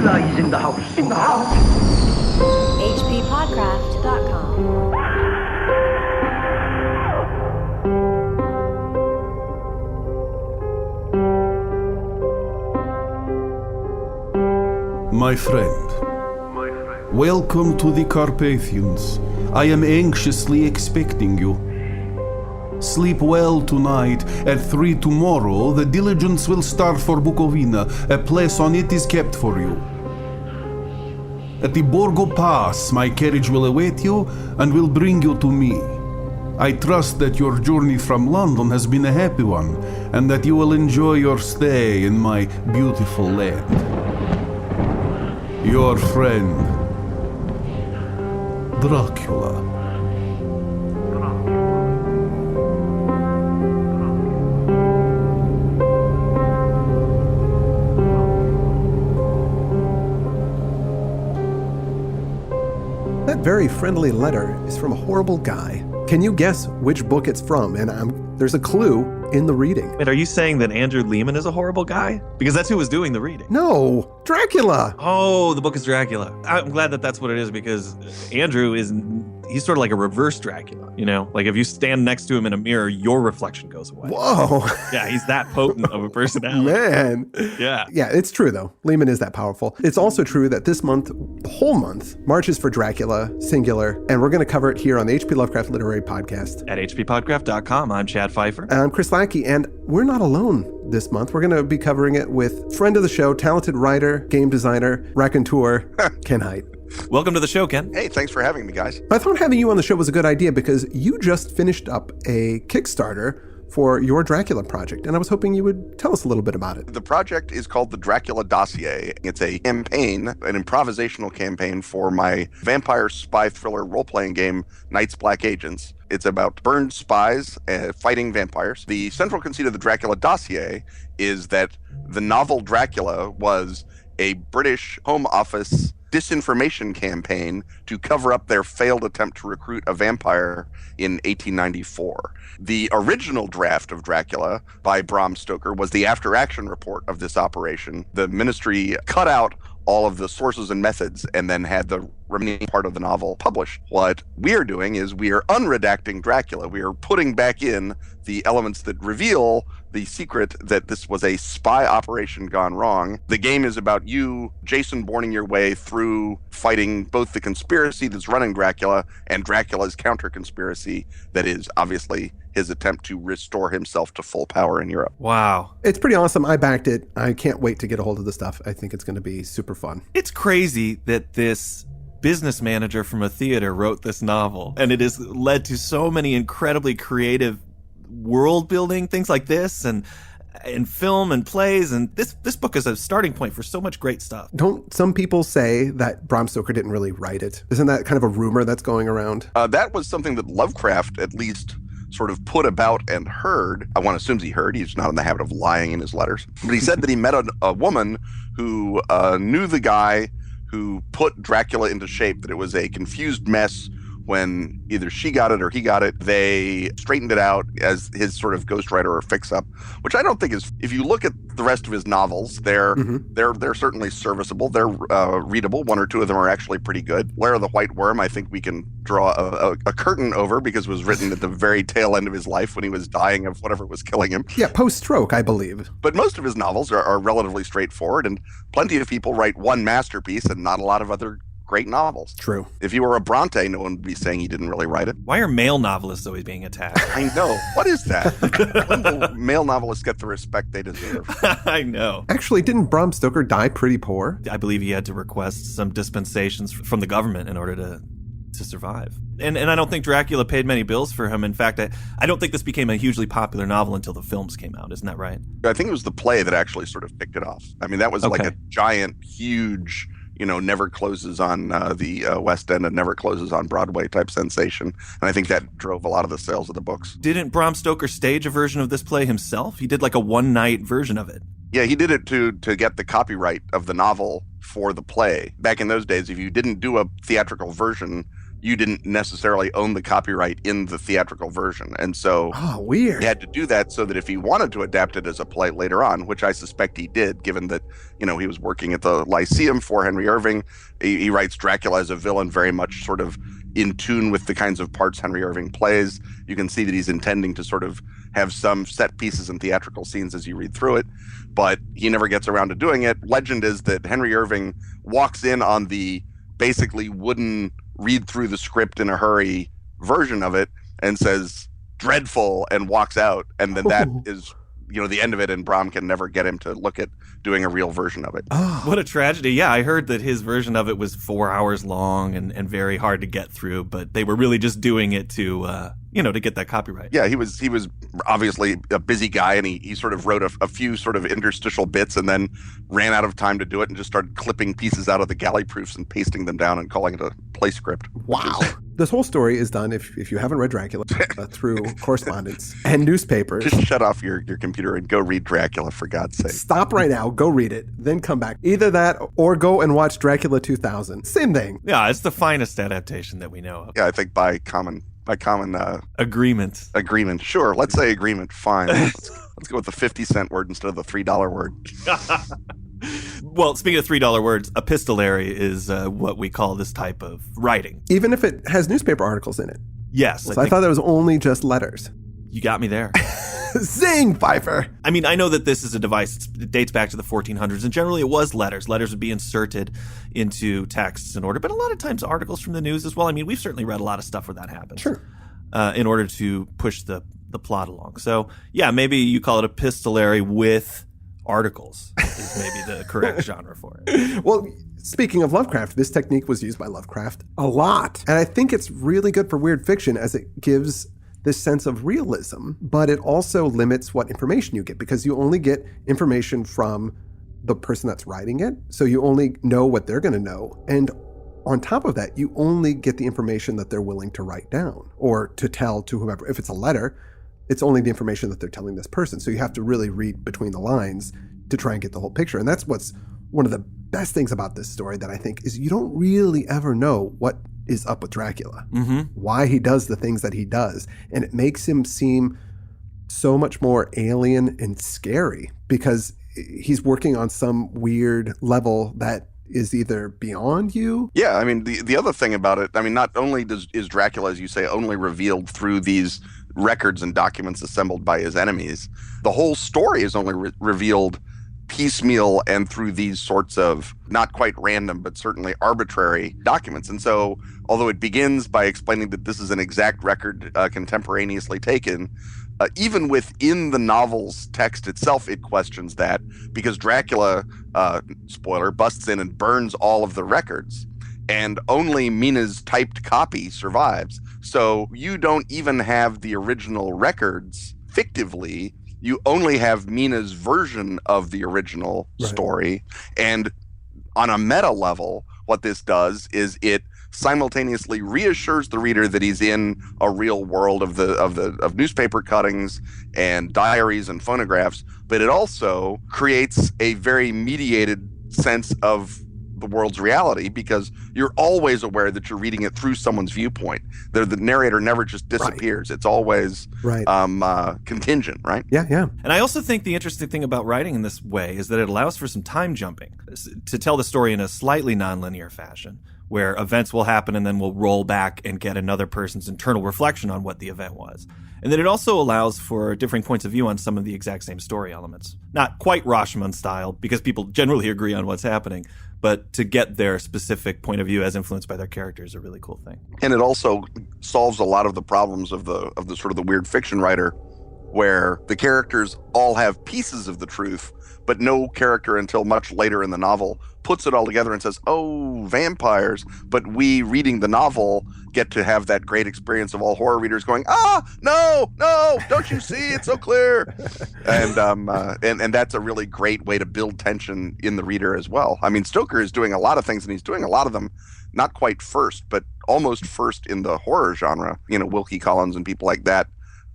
Dracula is in the house. In the house. hppodcraft.com. My friend, welcome to the Carpathians. I am anxiously expecting you. Sleep well tonight. At 3 tomorrow, the diligence will start for Bukovina. A place on it is kept for you. At the Borgo Pass, my carriage will await you and will bring you to me. I trust that your journey from London has been a happy one, and that you will enjoy your stay in my beautiful land. Your friend, Dracula. That very friendly letter is from a horrible guy. Can you guess which book it's from? And there's a clue in the reading. Wait, are you saying that Andrew Lehman is a horrible guy? Because that's who was doing the reading. No, Dracula. Oh, the book is Dracula. I'm glad that that's what it is, because Andrew he's sort of like a reverse Dracula, you know? Like if you stand next to him in a mirror, your reflection goes away. Whoa. Yeah, he's that potent of a personality. Man. Yeah. Yeah, it's true though. Lehman is that powerful. It's also true that this month, the whole month, March is for Dracula, singular, and we're going to cover it here on the H.P. Lovecraft Literary Podcast. At hppodcraft.com, I'm Chad Pfeiffer. And I'm Chris Lackey, and we're not alone this month. We're going to be covering it with friend of the show, talented writer, game designer, raconteur, Ken Hite. Welcome to the show, Ken. Hey, thanks for having me, guys. I thought having you on the show was a good idea because you just finished up a Kickstarter for your Dracula project, and I was hoping you would tell us a little bit about it. The project is called the Dracula Dossier. It's a campaign, an improvisational campaign for my vampire spy thriller role-playing game, Night's Black Agents. It's about burned spies fighting vampires. The central conceit of the Dracula Dossier is that the novel Dracula was a British Home Office disinformation campaign to cover up their failed attempt to recruit a vampire in 1894. The original draft of Dracula by Bram Stoker was the after-action report of this operation. The ministry cut out all of the sources and methods and then had the remaining part of the novel published. What we are doing is we are unredacting Dracula. We are putting back in the elements that reveal the secret that this was a spy operation gone wrong. The game is about you, Jason, Bourning your way through fighting both the conspiracy that's running Dracula and Dracula's counter-conspiracy that is obviously his attempt to restore himself to full power in Europe. Wow. It's pretty awesome. I backed it. I can't wait to get a hold of the stuff. I think it's going to be super fun. It's crazy that this business manager from a theater wrote this novel, and it has led to so many incredibly creative world building things like this, and film and plays, and this book is a starting point for so much great stuff. Don't some people say that Bram Stoker didn't really write it? Isn't that kind of a rumor that's going around? That was something that Lovecraft at least sort of put about and heard. I want to assume he heard. He's not in the habit of lying in his letters. But he said that he met a woman who knew the guy who put Dracula into shape, that it was a confused mess. When either she got it or he got it, they straightened it out as his sort of ghostwriter or fix-up, which I don't think is. If you look at the rest of his novels, they're certainly serviceable. They're readable. One or two of them are actually pretty good. Lair of the White Worm, I think we can draw a curtain over because it was written at the very tail end of his life when he was dying of whatever was killing him. Yeah, post-stroke, I believe. But most of his novels are relatively straightforward, and plenty of people write one masterpiece and not a lot of other great novels. True. If he were a Bronte, no one would be saying he didn't really write it. Why are male novelists always being attacked? I know. What is that? When will male novelists get the respect they deserve? I know. Actually, didn't Bram Stoker die pretty poor? I believe he had to request some dispensations from the government in order to survive. And I don't think Dracula paid many bills for him. In fact, I don't think this became a hugely popular novel until the films came out. Isn't that right? I think it was the play that actually sort of picked it off. I mean, that was like a giant, huge, never closes on the West End and never closes on Broadway type sensation. And I think that drove a lot of the sales of the books. Didn't Bram Stoker stage a version of this play himself? He did like a one-night version of it. Yeah, he did it to get the copyright of the novel for the play. Back in those days, if you didn't do a theatrical version, you didn't necessarily own the copyright in the theatrical version. And so weird. he had to do that so that if he wanted to adapt it as a play later on, which I suspect he did, given that, he was working at the Lyceum for Henry Irving, he writes Dracula as a villain very much sort of in tune with the kinds of parts Henry Irving plays. You can see that he's intending to sort of have some set pieces and theatrical scenes as you read through it, but he never gets around to doing it. Legend is that Henry Irving walks in on the basically wooden read through the script in a hurry version of it and says dreadful and walks out, and then that is the end of it, and Bram can never get him to look at doing a real version of it. What a tragedy. Yeah, I heard that his version of it was 4 hours long and very hard to get through, but they were really just doing it to to get that copyright. Yeah, he was obviously a busy guy, and he sort of wrote a few sort of interstitial bits and then ran out of time to do it and just started clipping pieces out of the galley proofs and pasting them down and calling it a play script. Wow. This whole story is done, if you haven't read Dracula, through correspondence and newspapers. Just shut off your computer and go read Dracula, for God's sake. Stop right now, go read it, then come back. Either that or go and watch Dracula 2000. Same thing. Yeah, it's the finest adaptation that we know of. Yeah, I think by common agreement. Sure, let's say agreement. Fine. Let's go with the 50-cent word instead of the $3 word. Well, speaking of $3 words, epistolary is what we call this type of writing. Even if it has newspaper articles in it. Yes. So I thought that was only just letters. You got me there. Zing, Pfeiffer. I mean, I know that this is a device. It dates back to the 1400s, and generally it was letters. Letters would be inserted into texts in order, but a lot of times articles from the news as well. I mean, we've certainly read a lot of stuff where that happens. Sure. In order to push the plot along. So, yeah, maybe you call it epistolary with articles is maybe the correct genre for it. Well, speaking of Lovecraft, this technique was used by Lovecraft a lot. And I think it's really good for weird fiction as it gives this sense of realism, but it also limits what information you get because you only get information from the person that's writing it. So you only know what they're going to know. And on top of that, you only get the information that they're willing to write down or to tell to whomever. If it's a letter, it's only the information that they're telling this person. So you have to really read between the lines to try and get the whole picture. And that's what's one of the best things about this story that I think is you don't really ever know what is up with Dracula, why he does the things that he does. And it makes him seem so much more alien and scary because he's working on some weird level that is either beyond you. Yeah, I mean, the other thing about it, I mean, not only is Dracula, as you say, only revealed through these records and documents assembled by his enemies, the whole story is only revealed piecemeal and through these sorts of not quite random, but certainly arbitrary documents. And so, although it begins by explaining that this is an exact record contemporaneously taken, even within the novel's text itself, it questions that because Dracula, spoiler, busts in and burns all of the records, and only Mina's typed copy survives. So you don't even have the original records fictively. You only have Mina's version of the original story. And on a meta level, what this does is it simultaneously reassures the reader that he's in a real world of newspaper cuttings and diaries and phonographs, but it also creates a very mediated sense of the world's reality because you're always aware that you're reading it through someone's viewpoint. The narrator never just disappears. It's always contingent, right? Yeah. And I also think the interesting thing about writing in this way is that it allows for some time jumping to tell the story in a slightly nonlinear fashion where events will happen and then we'll roll back and get another person's internal reflection on what the event was. And then it also allows for differing points of view on some of the exact same story elements. Not quite Rashomon style, because people generally agree on what's happening, but to get their specific point of view as influenced by their character is a really cool thing. And it also solves a lot of the problems of the sort of the weird fiction writer, where the characters all have pieces of the truth, but no character until much later in the novel puts it all together and says, oh, vampires. But we, reading the novel, get to have that great experience of all horror readers going, no, don't you see? It's so clear. And that's a really great way to build tension in the reader as well. I mean, Stoker is doing a lot of things, and he's doing a lot of them not quite first, but almost first in the horror genre. You know, Wilkie Collins and people like that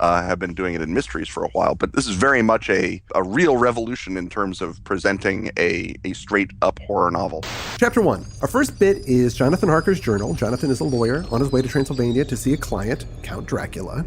have been doing it in mysteries for a while, but this is very much a real revolution in terms of presenting a straight-up horror novel. Chapter 1. Our first bit is Jonathan Harker's journal. Jonathan is a lawyer on his way to Transylvania to see a client, Count Dracula.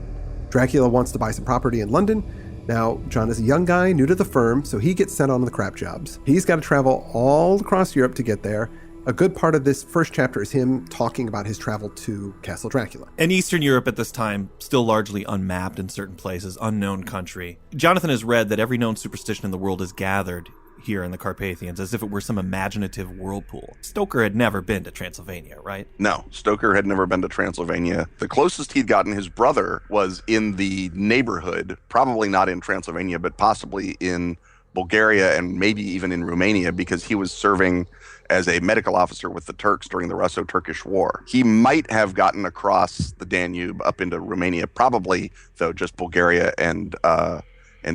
Dracula wants to buy some property in London. Now, John is a young guy, new to the firm, so he gets sent on the crap jobs. He's got to travel all across Europe to get there. A good part of this first chapter is him talking about his travel to Castle Dracula. And Eastern Europe at this time, still largely unmapped in certain places, unknown country. Jonathan has read that every known superstition in the world is gathered here in the Carpathians, as if it were some imaginative whirlpool. Stoker had never been to Transylvania, right? No, Stoker had never been to Transylvania. The closest he'd gotten, his brother, was in the neighborhood, probably not in Transylvania, but possibly in Bulgaria and maybe even in Romania, because he was serving as a medical officer with the Turks during the Russo-Turkish War. He might have gotten across the Danube up into Romania, probably, though, just Bulgaria and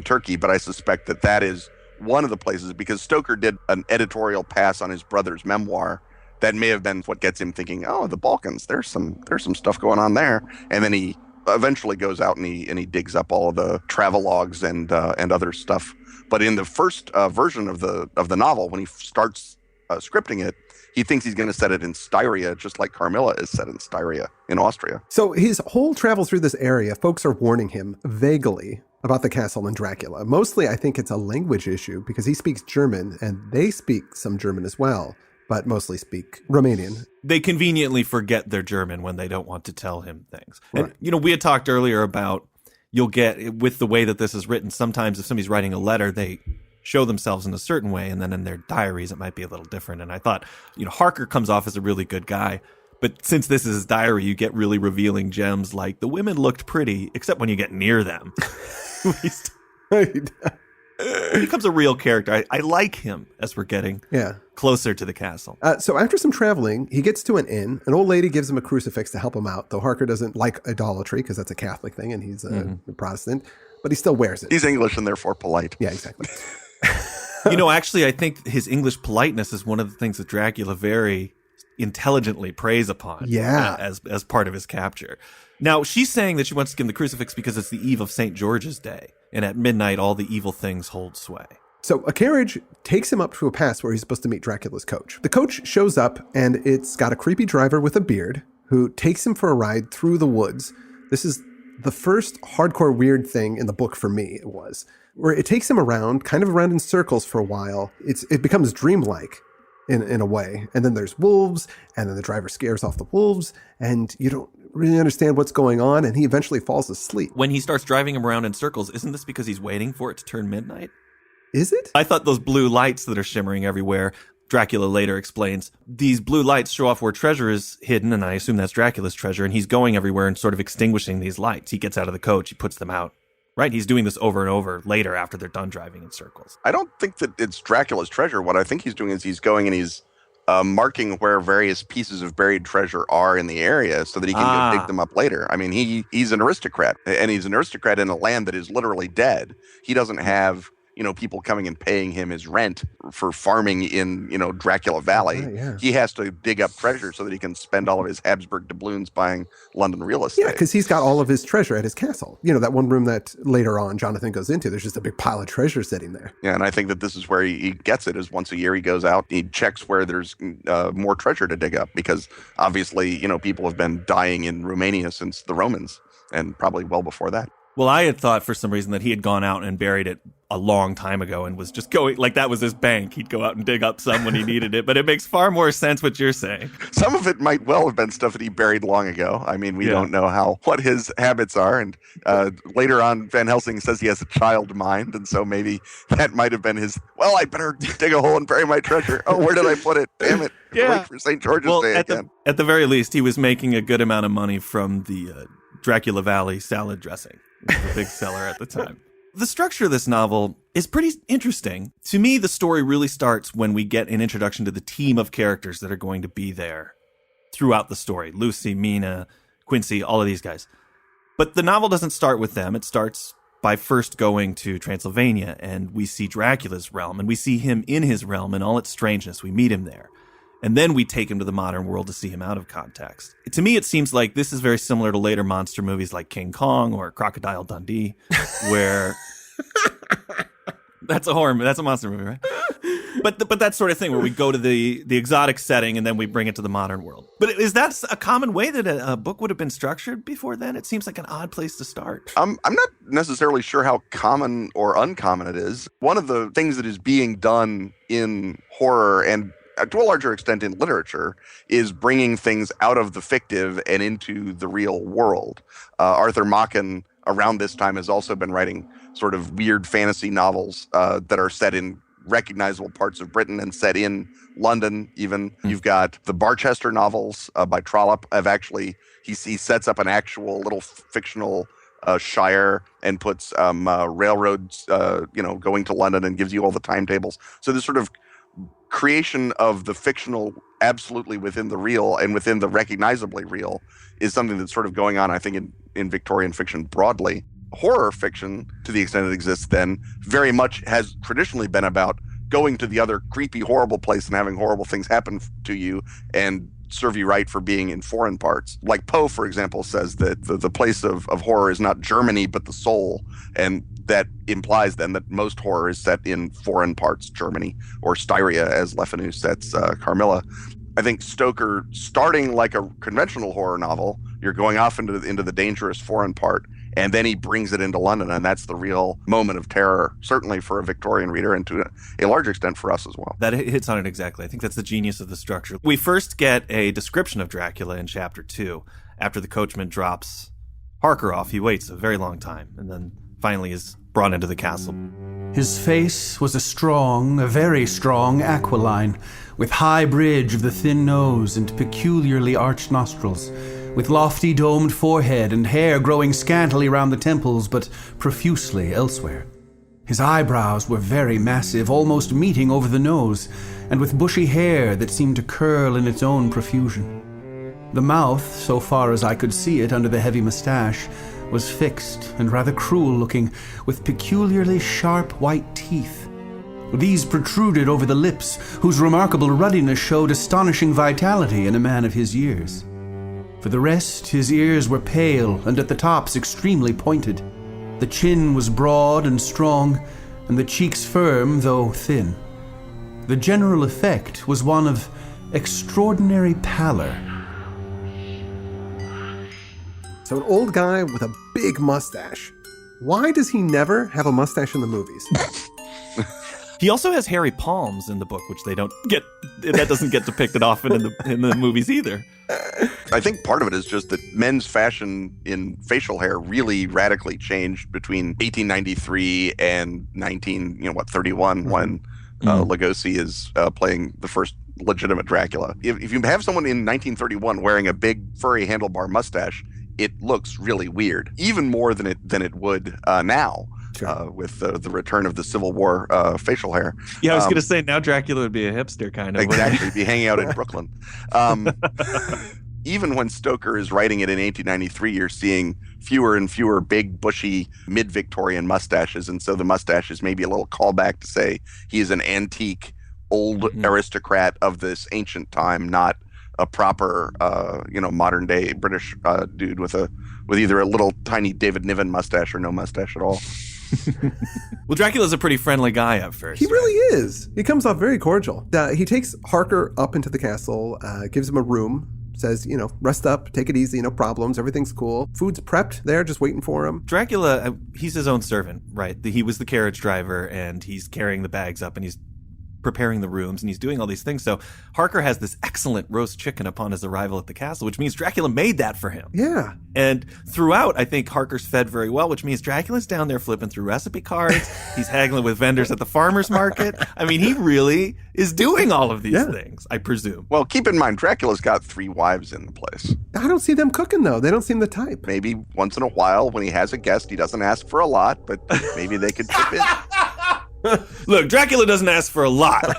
Turkey, but I suspect that is one of the places, because Stoker did an editorial pass on his brother's memoir that may have been what gets him thinking, oh, the Balkans, there's some stuff going on there. And then he eventually goes out and he digs up all of the travelogues and other stuff. But in the first version of the novel, when he starts scripting it, he thinks he's going to set it in Styria, just like Carmilla is set in Styria in Austria. So his whole travel through this area, folks are warning him vaguely about the castle and Dracula. Mostly, I think it's a language issue because he speaks German and they speak some German as well, but mostly speak Romanian. They conveniently forget their German when they don't want to tell him things. Right. And, we had talked earlier about you'll get, with the way that this is written, sometimes if somebody's writing a letter, they show themselves in a certain way, and then in their diaries, it might be a little different. And I thought, Harker comes off as a really good guy. But since this is his diary, you get really revealing gems like the women looked pretty, except when you get near them. He becomes a real character. I like him as we're getting closer to the castle. So after some traveling, he gets to an inn. An old lady gives him a crucifix to help him out, though Harker doesn't like idolatry because that's a Catholic thing and he's a Protestant, but he still wears it. He's English and therefore polite. Yeah, exactly. Actually, I think his English politeness is one of the things that Dracula very intelligently preys upon as part of his capture. Now, she's saying that she wants to give him the crucifix because it's the eve of St. George's Day, and at midnight, all the evil things hold sway. So a carriage takes him up to a pass where he's supposed to meet Dracula's coach. The coach shows up, and it's got a creepy driver with a beard who takes him for a ride through the woods. This is the first hardcore weird thing in the book for me, it was, where it takes him around, kind of around in circles for a while. It becomes dreamlike in a way. And then there's wolves, and then the driver scares off the wolves, and you don't really understand what's going on, and he eventually falls asleep. When he starts driving him around in circles, isn't this because he's waiting for it to turn midnight? Is it? I thought those blue lights that are shimmering everywhere, Dracula later explains, these blue lights show off where treasure is hidden, and I assume that's Dracula's treasure, and he's going everywhere and sort of extinguishing these lights. He gets out of the coach, he puts them out. Right? He's doing this over and over later after they're done driving in circles. I don't think that it's Dracula's treasure. What I think he's doing is he's going and he's marking where various pieces of buried treasure are in the area so that he can go dig them up later. I mean, he's an aristocrat, and he's an aristocrat in a land that is literally dead. He doesn't have, people coming and paying him his rent for farming in, Dracula Valley. He has to dig up treasure so that he can spend all of his Habsburg doubloons buying London real estate. Yeah, because he's got all of his treasure at his castle. That one room that later on Jonathan goes into, there's just a big pile of treasure sitting there. Yeah, and I think that this is where he gets it, is once a year he goes out, he checks where there's more treasure to dig up, because obviously, people have been dying in Romania since the Romans, and probably well before that. Well, I had thought for some reason that he had gone out and buried it a long time ago and was just going, like that was his bank. He'd go out and dig up some when he needed it. But it makes far more sense what you're saying. Some of it might well have been stuff that he buried long ago. I mean, we don't know what his habits are. And later on, Van Helsing says he has a child mind. And so maybe that might have been his, well, I better dig a hole and bury my treasure. Oh, where did I put it? Damn it. Wait for St. George's Day again. At the very least, he was making a good amount of money from the Dracula Valley salad dressing. It was a big seller at the time. The structure of this novel is pretty interesting. To me, the story really starts when we get an introduction to the team of characters that are going to be there throughout the story. Lucy, Mina, Quincy, all of these guys. But the novel doesn't start with them. It starts by first going to Transylvania, and we see Dracula's realm, and we see him in his realm and all its strangeness. We meet him there. And then we take him to the modern world to see him out of context. To me, it seems like this is very similar to later monster movies like King Kong or Crocodile Dundee, where that's a monster movie, right? But that sort of thing where we go to the exotic setting and then we bring it to the modern world. But is that a common way that a book would have been structured before then? It seems like an odd place to start. I'm not necessarily sure how common or uncommon it is. One of the things that is being done in horror and to a larger extent in literature is bringing things out of the fictive and into the real world. Arthur Machen around this time has also been writing sort of weird fantasy novels that are set in recognizable parts of Britain and set in London even. You've got the Barchester novels by Trollope. He sets up an actual little fictional shire and puts railroads going to London and gives you all the timetables. So this sort of creation of the fictional absolutely within the real and within the recognizably real is something that's sort of going on, I think, in Victorian fiction broadly. Horror fiction, to the extent it exists then, very much has traditionally been about going to the other creepy, horrible place and having horrible things happen to you and serve you right for being in foreign parts. Like Poe, for example, says that the place of horror is not Germany, but the soul. And that implies then that most horror is set in foreign parts, Germany, or Styria, as Le Fanu sets Carmilla. I think Stoker, starting like a conventional horror novel, you're going off into the dangerous foreign part, and then he brings it into London, and that's the real moment of terror, certainly for a Victorian reader, and to a large extent for us as well. That hits on it exactly. I think that's the genius of the structure. We first get a description of Dracula in Chapter 2. After the coachman drops Harker off, he waits a very long time, and then finally is brought into the castle. His face was a very strong aquiline, with high bridge of the thin nose and peculiarly arched nostrils, with lofty domed forehead and hair growing scantily round the temples but profusely elsewhere. His eyebrows were very massive, almost meeting over the nose, and with bushy hair that seemed to curl in its own profusion. The mouth, so far as I could see it under the heavy moustache, was fixed and rather cruel-looking, with peculiarly sharp white teeth. These protruded over the lips, whose remarkable ruddiness showed astonishing vitality in a man of his years. For the rest, his ears were pale and at the tops extremely pointed. The chin was broad and strong, and the cheeks firm, though thin. The general effect was one of extraordinary pallor. So an old guy with a big mustache. Why does he never have a mustache in the movies? He also has hairy palms in the book, which that doesn't get depicted often in the movies either. I think part of it is just that men's fashion in facial hair really radically changed between 1893 and 31, when Lugosi is playing the first legitimate Dracula. If you have someone in 1931 wearing a big furry handlebar mustache, it looks really weird, even more than it would now. Sure. With the return of the Civil War facial hair. Yeah, I was going to say, now Dracula would be a hipster kind of. Exactly, be hanging out in Brooklyn. Even when Stoker is writing it in 1893, you're seeing fewer and fewer big, bushy, mid-Victorian mustaches, and so the mustache is maybe a little callback to say he is an antique, old aristocrat of this ancient time, not a proper, modern-day British dude with either a little tiny David Niven mustache or no mustache at all. Well, Dracula's a pretty friendly guy at first. He really is. He comes off very cordial. He takes Harker up into the castle, gives him a room, says, rest up, take it easy, no problems, everything's cool. Food's prepped there, just waiting for him. Dracula, he's his own servant, right? He was the carriage driver, and he's carrying the bags up, and he's preparing the rooms, and he's doing all these things. So Harker has this excellent roast chicken upon his arrival at the castle, which means Dracula made that for him. Yeah. And throughout, I think Harker's fed very well, which means Dracula's down there flipping through recipe cards. He's haggling with vendors at the farmer's market. I mean, he really is doing all of these things, I presume. Well, keep in mind, Dracula's got 3 wives in the place. I don't see them cooking, though. They don't seem the type. Maybe once in a while, when he has a guest, he doesn't ask for a lot, but maybe they could chip in. Look, Dracula doesn't ask for a lot.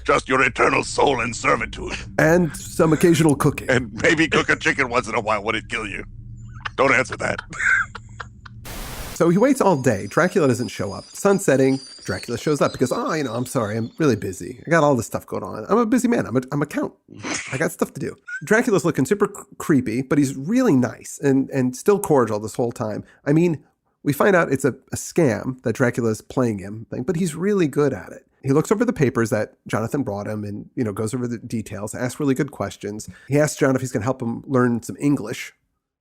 Just your eternal soul and servitude. And some occasional cooking. And maybe cook a chicken once in a while when it kill you. Don't answer that. So he waits all day. Dracula doesn't show up. Sun's setting. Dracula shows up because, I'm sorry, I'm really busy. I got all this stuff going on. I'm a busy man. I'm a count. I got stuff to do. Dracula's looking super creepy, but he's really nice and still cordial this whole time. I mean, we find out it's a scam that Dracula's playing him, but he's really good at it. He looks over the papers that Jonathan brought him and, goes over the details, asks really good questions. He asks John if he's going to help him learn some English,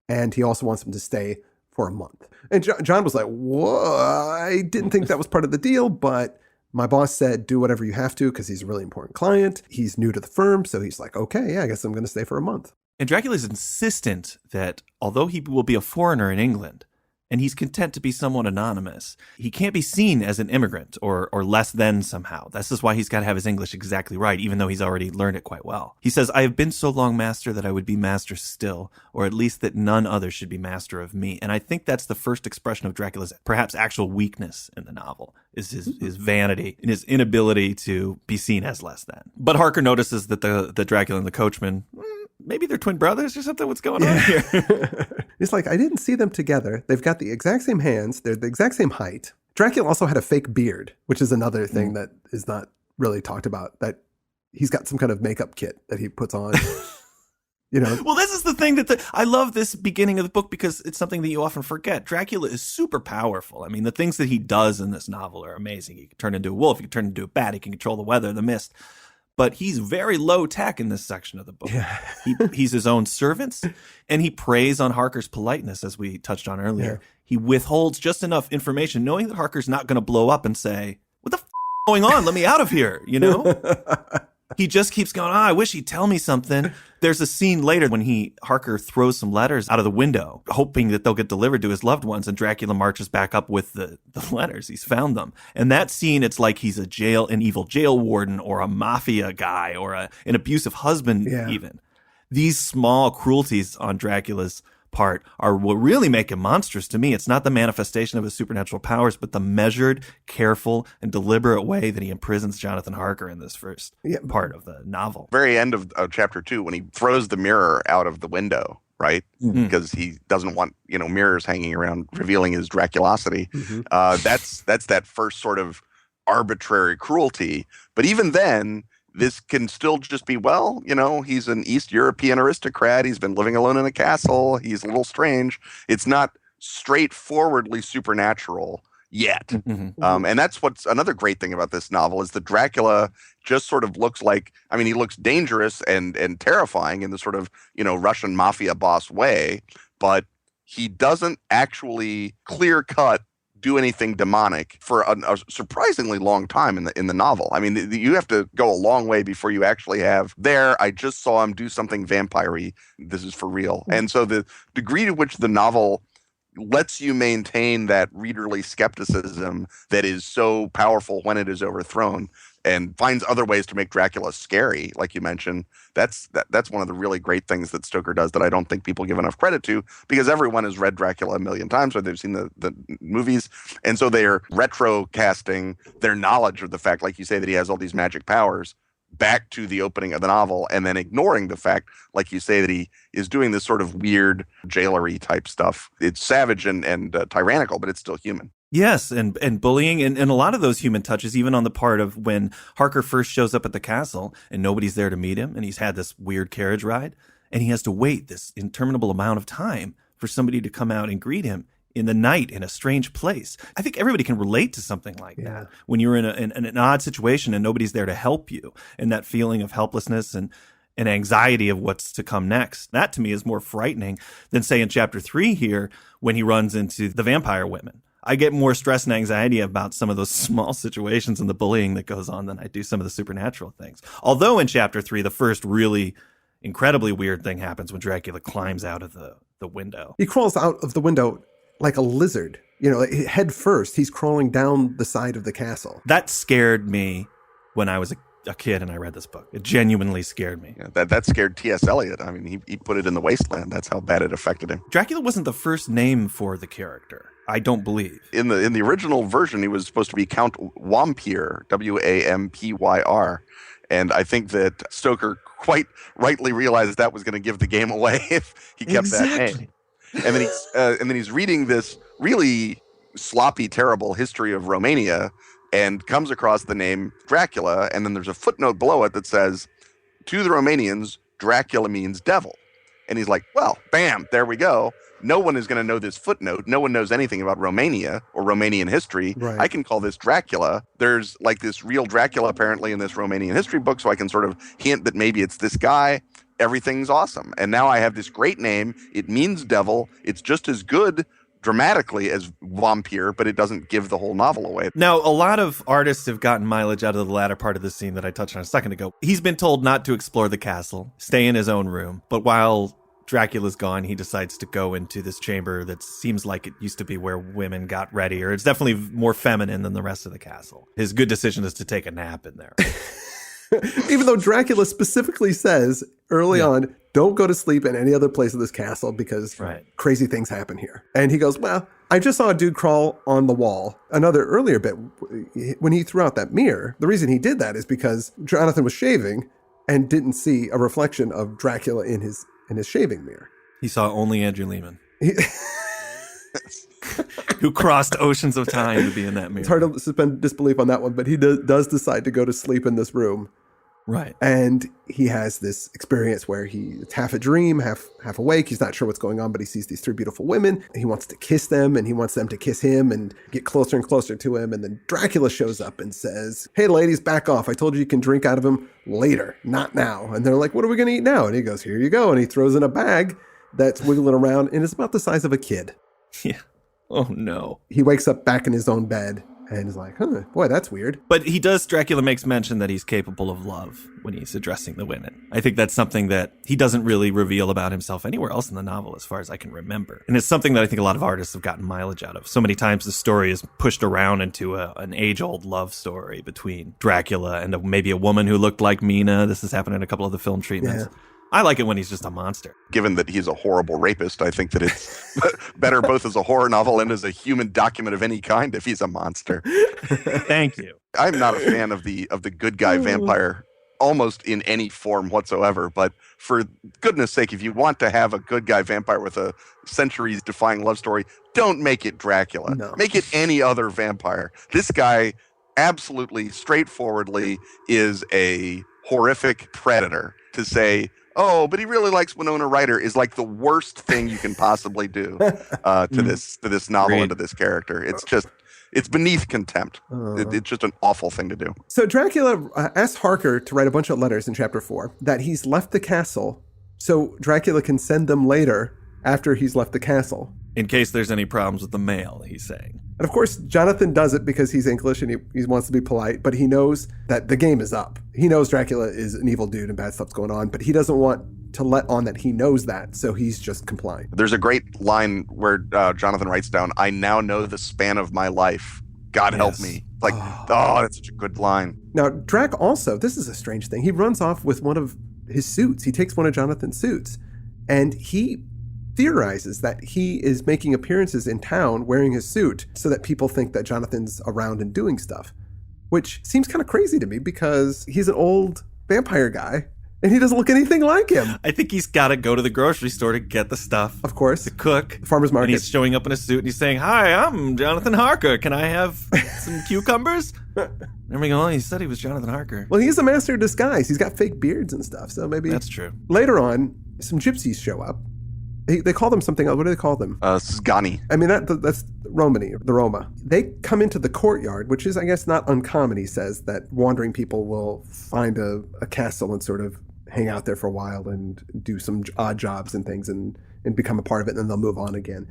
and he also wants him to stay for a month. And John was like, whoa, I didn't think that was part of the deal, but my boss said, do whatever you have to because he's a really important client. He's new to the firm, so he's like, okay, yeah, I guess I'm going to stay for a month. And Dracula's insistent that although he will be a foreigner in England, and he's content to be somewhat anonymous, he can't be seen as an immigrant or less than somehow. This is why he's got to have his English exactly right, even though he's already learned it quite well. He says, I have been so long master that I would be master still, or at least that none other should be master of me. And I think that's the first expression of Dracula's perhaps actual weakness in the novel, is his vanity and his inability to be seen as less than. But Harker notices that the Dracula and the coachman, maybe they're twin brothers or something. What's going on here? It's like, I didn't see them together. They've got the exact same hands. They're the exact same height. Dracula also had a fake beard, which is another thing that is not really talked about, that he's got some kind of makeup kit that he puts on. Well, this is the thing that I love this beginning of the book because it's something that you often forget. Dracula is super powerful. I mean, the things that he does in this novel are amazing. He can turn into a wolf. He can turn into a bat. He can control the weather, the mist. But he's very low tech in this section of the book. Yeah. He's his own servant, and he preys on Harker's politeness, as we touched on earlier. Yeah. He withholds just enough information, knowing that Harker's not going to blow up and say, what the f*** is going on? Let me out of here, He just keeps going, I wish he'd tell me something. There's a scene later when Harker throws some letters out of the window, hoping that they'll get delivered to his loved ones, and Dracula marches back up with the letters. He's found them. And that scene, it's like he's an evil jail warden or a mafia guy or an abusive husband even. These small cruelties on Dracula's part are what really make him monstrous to me. It's not the manifestation of his supernatural powers, but the measured, careful, and deliberate way that he imprisons Jonathan Harker in this first part of the novel. Very end of chapter 2, when he throws the mirror out of the window, right? Mm-hmm. Because he doesn't want, mirrors hanging around revealing his Draculosity. Mm-hmm. That's that first sort of arbitrary cruelty. But even then, this can still just be, he's an East European aristocrat. He's been living alone in a castle. He's a little strange. It's not straightforwardly supernatural yet. Mm-hmm. And that's what's another great thing about this novel is that Dracula just sort of looks like, he looks dangerous and terrifying in the sort of, Russian mafia boss way, but he doesn't actually clear cut do anything demonic for a surprisingly long time in the novel. You have to go a long way before you actually have I just saw him do something vampire-y. This is for real. Mm-hmm. And so the degree to which the novel lets you maintain that readerly skepticism that is so powerful when it is overthrown and finds other ways to make Dracula scary, like you mentioned, that's one of the really great things that Stoker does that I don't think people give enough credit to, because everyone has read Dracula a million times or they've seen the movies, and so they're retro casting their knowledge of the fact, like you say, that he has all these magic powers back to the opening of the novel, and then ignoring the fact, like you say, that he is doing this sort of weird jailery type stuff. It's savage and tyrannical, but it's still human. Yes, and bullying and a lot of those human touches, even on the part of when Harker first shows up at the castle and nobody's there to meet him, and he's had this weird carriage ride, and he has to wait this interminable amount of time for somebody to come out and greet him in the night in a strange place. I think everybody can relate to something like that when you're in an odd situation and nobody's there to help you, and that feeling of helplessness and anxiety of what's to come next. That to me is more frightening than, say, in chapter 3 here when he runs into the vampire women. I get more stress and anxiety about some of those small situations and the bullying that goes on than I do some of the supernatural things. Although in chapter 3, the first really incredibly weird thing happens when Dracula climbs out of the window. He crawls out of the window like a lizard, head first. He's crawling down the side of the castle. That scared me when I was a kid and I read this book. It genuinely scared me. Yeah, that scared T.S. Eliot. He put it in the wasteland. That's how bad it affected him. Dracula wasn't the first name for the character, I don't believe. In the original version, he was supposed to be Count Wampyr, Wampyr. And I think that Stoker quite rightly realized that was going to give the game away if he kept that name. And then he's reading this really sloppy, terrible history of Romania and comes across the name Dracula. And then there's a footnote below it that says, to the Romanians, Dracula means devil. And he's like, well, bam, there we go. No one is going to know this footnote. No one knows anything about Romania or Romanian history. Right. I can call this Dracula. There's like this real Dracula apparently in this Romanian history book, so I can sort of hint that maybe it's this guy. Everything's awesome. And now I have this great name. It means devil. It's just as good dramatically as vampire, but it doesn't give the whole novel away. Now, a lot of artists have gotten mileage out of the latter part of the scene that I touched on a second ago. He's been told not to explore the castle, stay in his own room. But while Dracula's gone, he decides to go into this chamber that seems like it used to be where women got ready, or it's definitely more feminine than the rest of the castle. His good decision is to take a nap in there. Even though Dracula specifically says early on, don't go to sleep in any other place of this castle because crazy things happen here. And he goes, well, I just saw a dude crawl on the wall. Another earlier bit, when he threw out that mirror, the reason he did that is because Jonathan was shaving and didn't see a reflection of Dracula in his shaving mirror. He saw only Andrew Lehman. Who crossed oceans of time to be in that mirror. It's hard to suspend disbelief on that one, but he does decide to go to sleep in this room. Right. And he has this experience where it's half a dream, half awake. He's not sure what's going on, but he sees these three beautiful women. He wants to kiss them, and he wants them to kiss him and get closer and closer to him. And then Dracula shows up and says, hey, ladies, back off. I told you can drink out of him later, not now. And they're like, what are we going to eat now? And he goes, here you go. And he throws in a bag that's wiggling around, and it's about the size of a kid. Yeah. Oh, no. He wakes up back in his own bed and is like, boy, that's weird. But Dracula makes mention that he's capable of love when he's addressing the women. I think that's something that he doesn't really reveal about himself anywhere else in the novel, as far as I can remember. And it's something that I think a lot of artists have gotten mileage out of. So many times the story is pushed around into an age-old love story between Dracula and maybe a woman who looked like Mina. This has happened in a couple of the film treatments. Yeah. I like it when he's just a monster. Given that he's a horrible rapist, I think that it's better both as a horror novel and as a human document of any kind if he's a monster. Thank you. I'm not a fan of the good guy vampire almost in any form whatsoever, but for goodness sake, if you want to have a good guy vampire with a centuries-defying love story, don't make it Dracula. No. Make it any other vampire. This guy absolutely straightforwardly is a horrific predator. To say, oh, but he really likes Winona Ryder is like the worst thing you can possibly do to this novel and to this character. It's beneath contempt. It's just an awful thing to do. So Dracula asks Harker to write a bunch of letters in chapter 4 that he's left the castle so Dracula can send them later after he's left the castle. In case there's any problems with the mail, he's saying. And of course, Jonathan does it because he's English and he wants to be polite, but he knows that the game is up. He knows Dracula is an evil dude and bad stuff's going on, but he doesn't want to let on that he knows that, so he's just complying. There's a great line where Jonathan writes down, I now know the span of my life. God help me. Like, that's such a good line. Now, Drac also, this is a strange thing. He runs off with one of his suits. He takes one of Jonathan's suits, and he theorizes that he is making appearances in town wearing his suit so that people think that Jonathan's around and doing stuff, which seems kind of crazy to me because he's an old vampire guy and he doesn't look anything like him. I think he's got to go to the grocery store to get the stuff. Of course. To cook. The farmer's market. And he's showing up in a suit and he's saying, hi, I'm Jonathan Harker. Can I have some cucumbers? And we go, he said he was Jonathan Harker. Well, he's a master of disguise. He's got fake beards and stuff, so maybe... That's true. Later on, some gypsies show up. They call them something else. What do they call them? Sgani. I mean, that's Romany, the Roma. They come into the courtyard, which is, I guess, not uncommon, he says, that wandering people will find a castle and sort of hang out there for a while and do some odd jobs and things and become a part of it, and then they'll move on again.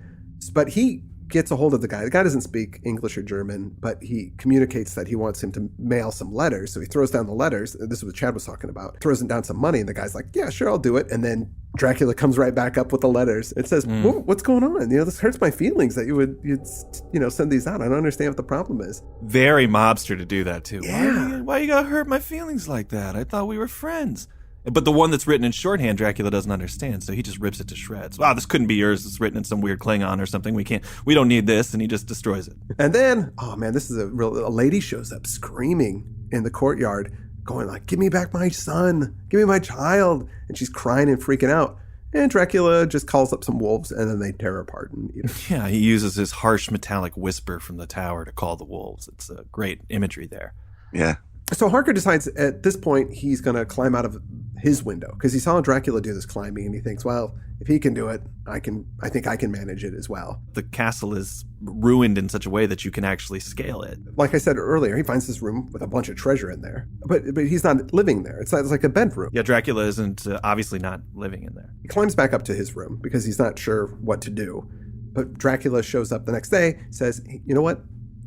But he gets a hold of the guy. The guy doesn't speak English or German, but he communicates that he wants him to mail some letters. So he throws down the letters. This is what Chad was talking about. Throws him down some money, and the guy's like, yeah, sure, I'll do it. And then Dracula comes right back up with the letters. It says, what's going on? This hurts my feelings that you'd send these out. I don't understand what the problem is. Very mobster to do that, too. Yeah. Why you gotta hurt my feelings like that? I thought we were friends. But the one that's written in shorthand, Dracula doesn't understand, so he just rips it to shreds. Wow, this couldn't be yours. It's written in some weird Klingon or something. We don't need this, and he just destroys it. And then, oh man, this is a lady shows up screaming in the courtyard, going like, give me back my son, give me my child. And she's crying and freaking out. And Dracula just calls up some wolves, and then they tear apart and eat them. Yeah, he uses his harsh metallic whisper from the tower to call the wolves. It's a great imagery there. Yeah. So Harker decides at this point he's going to climb out of his window because he saw Dracula do this climbing, and he thinks, well, if he can do it, I think I can manage it as well. The castle is ruined in such a way that you can actually scale it. Like I said earlier, he finds this room with a bunch of treasure in there, but he's not living there. It's like a bedroom. Yeah, Dracula isn't obviously not living in there. He climbs back up to his room because he's not sure what to do. But Dracula shows up the next day, says, you know what?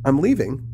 I'm leaving.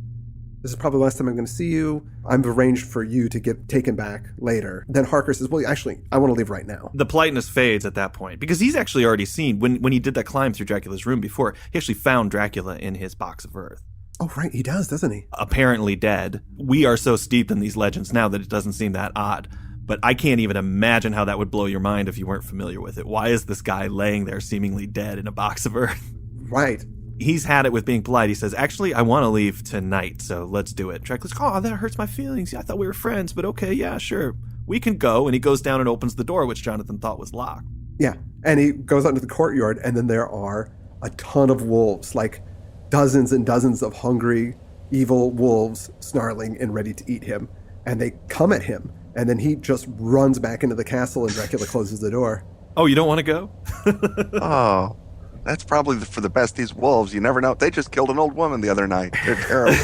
This is probably the last time I'm going to see you. I've arranged for you to get taken back later. Then Harker says, well, actually, I want to leave right now. The politeness fades at that point because he's actually already seen, when he did that climb through Dracula's room before, he actually found Dracula in his box of earth. Oh, right. He does, doesn't he? Apparently dead. We are so steeped in these legends now that it doesn't seem that odd. But I can't even imagine how that would blow your mind if you weren't familiar with it. Why is this guy laying there seemingly dead in a box of earth? Right. He's had it with being polite. He says, actually, I want to leave tonight, so let's do it. Dracula's like, oh, that hurts my feelings. Yeah, I thought we were friends, but okay, yeah, sure. We can go. And he goes down and opens the door, which Jonathan thought was locked. Yeah. And he goes out into the courtyard, and then there are a ton of wolves, like dozens and dozens of hungry, evil wolves snarling and ready to eat him. And they come at him, and then he just runs back into the castle, and Dracula closes the door. Oh, you don't want to go? Oh, that's probably for the best. These wolves, you never know. They just killed an old woman the other night. They're terrible.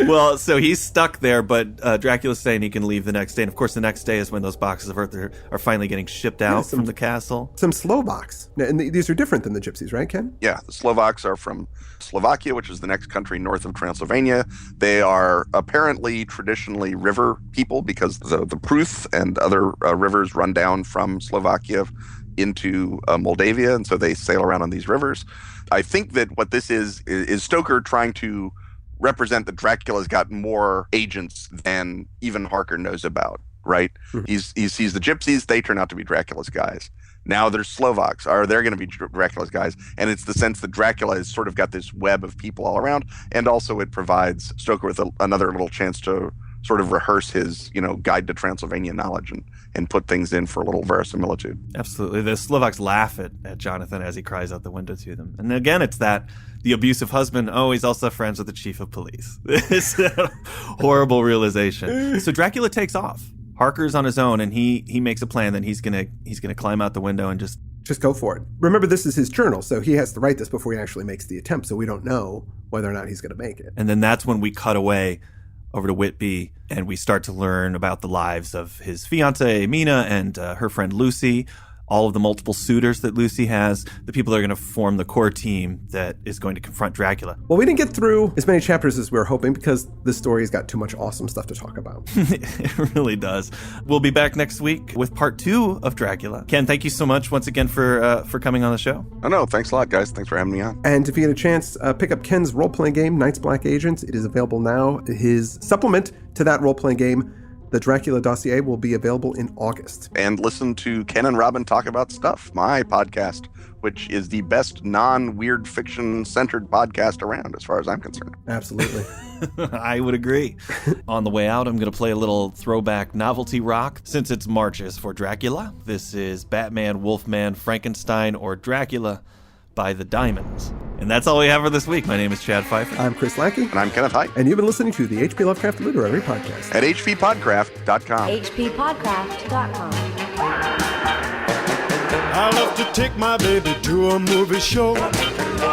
Well, so he's stuck there, but Dracula's saying he can leave the next day. And of course, the next day is when those boxes of earth are finally getting shipped out from the castle. Some Slovaks. And these are different than the gypsies, right, Ken? Yeah, the Slovaks are from Slovakia, which is the next country north of Transylvania. They are apparently traditionally river people because the Pruth and other rivers run down from Slovakia into Moldavia, and so they sail around on these rivers. I think that what this is Stoker trying to represent that Dracula's got more agents than even Harker knows about, right? Mm-hmm. He sees the gypsies, they turn out to be Dracula's guys. Now there's Slovaks, they're going to be Dracula's guys, and it's the sense that Dracula has sort of got this web of people all around, and also it provides Stoker with another little chance to sort of rehearse his, guide to Transylvania knowledge and put things in for a little verisimilitude. Absolutely. The Slovaks laugh at Jonathan as he cries out the window to them. And again, it's the abusive husband, he's also friends with the chief of police. This horrible realization. So Dracula takes off. Harker's on his own, and he makes a plan that he's gonna climb out the window and just go for it. Remember, this is his journal, so he has to write this before he actually makes the attempt, so we don't know whether or not he's going to make it. And then that's when we cut away over to Whitby, and we start to learn about the lives of his fiancée, Mina, and her friend Lucy, all of the multiple suitors that Lucy has, the people that are going to form the core team that is going to confront Dracula. Well, we didn't get through as many chapters as we were hoping because this story's got too much awesome stuff to talk about. It really does. We'll be back next week with part 2 of Dracula. Ken, thank you so much once again for coming on the show. Oh, no, thanks a lot, guys. Thanks for having me on. And if you get a chance, pick up Ken's role-playing game, Night's Black Agents. It is available now. His supplement to that role-playing game, The Dracula Dossier, will be available in August. And listen to Ken and Robin Talk About Stuff, my podcast, which is the best non-weird fiction-centered podcast around, as far as I'm concerned. Absolutely. I would agree. On the way out, I'm going to play a little throwback novelty rock. Since it's Marches for Dracula, this is Batman, Wolfman, Frankenstein, or Dracula by the Diamonds. And that's all we have for this week. My name is Chad Pfeiffer. I'm Chris Lackey. And I'm Kenneth Hite. And you've been listening to the H.P. Lovecraft Literary Podcast. At hppodcraft.com. hppodcraft.com. I love to take my baby to a movie show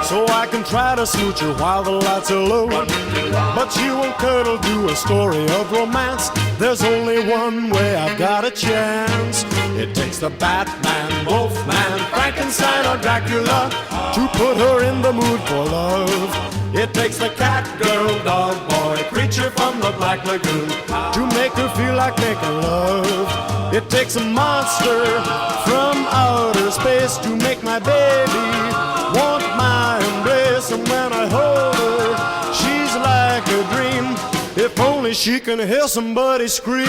so I can try to smooch her while the lights are low. But she won't cuddle to a story of romance. There's only one way I've got a chance. It takes the Batman, Wolfman, Frankenstein, or Dracula to put her in the mood for love. It takes the cat, girl, dog, boy, creature from the Black Lagoon to make her feel like making love. It takes a monster from outer space to make my baby want my embrace. And when I hold her, she's like a dream. If only she can hear somebody scream.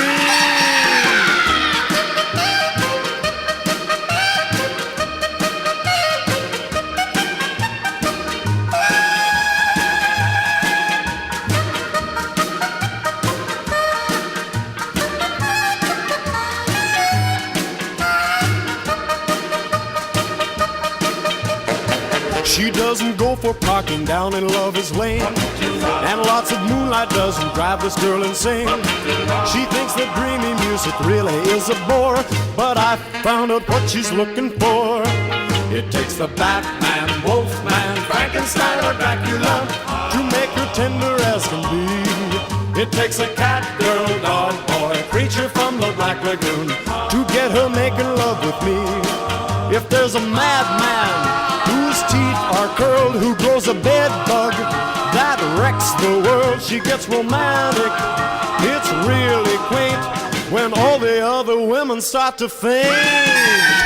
She doesn't go for parking down in Lover's Lane, and lots of moonlight doesn't drive this girl insane. She thinks that dreamy music really is a bore, but I found out what she's looking for. It takes the Batman, Wolfman, Frankenstein, or Dracula to make her tender as can be. It takes a cat, girl, dog, boy, creature from the Black Lagoon to get her making love with me. If there's a madman whose teeth are curled, who grows a bed bug that wrecks the world, she gets romantic. It's really quaint when all the other women start to faint.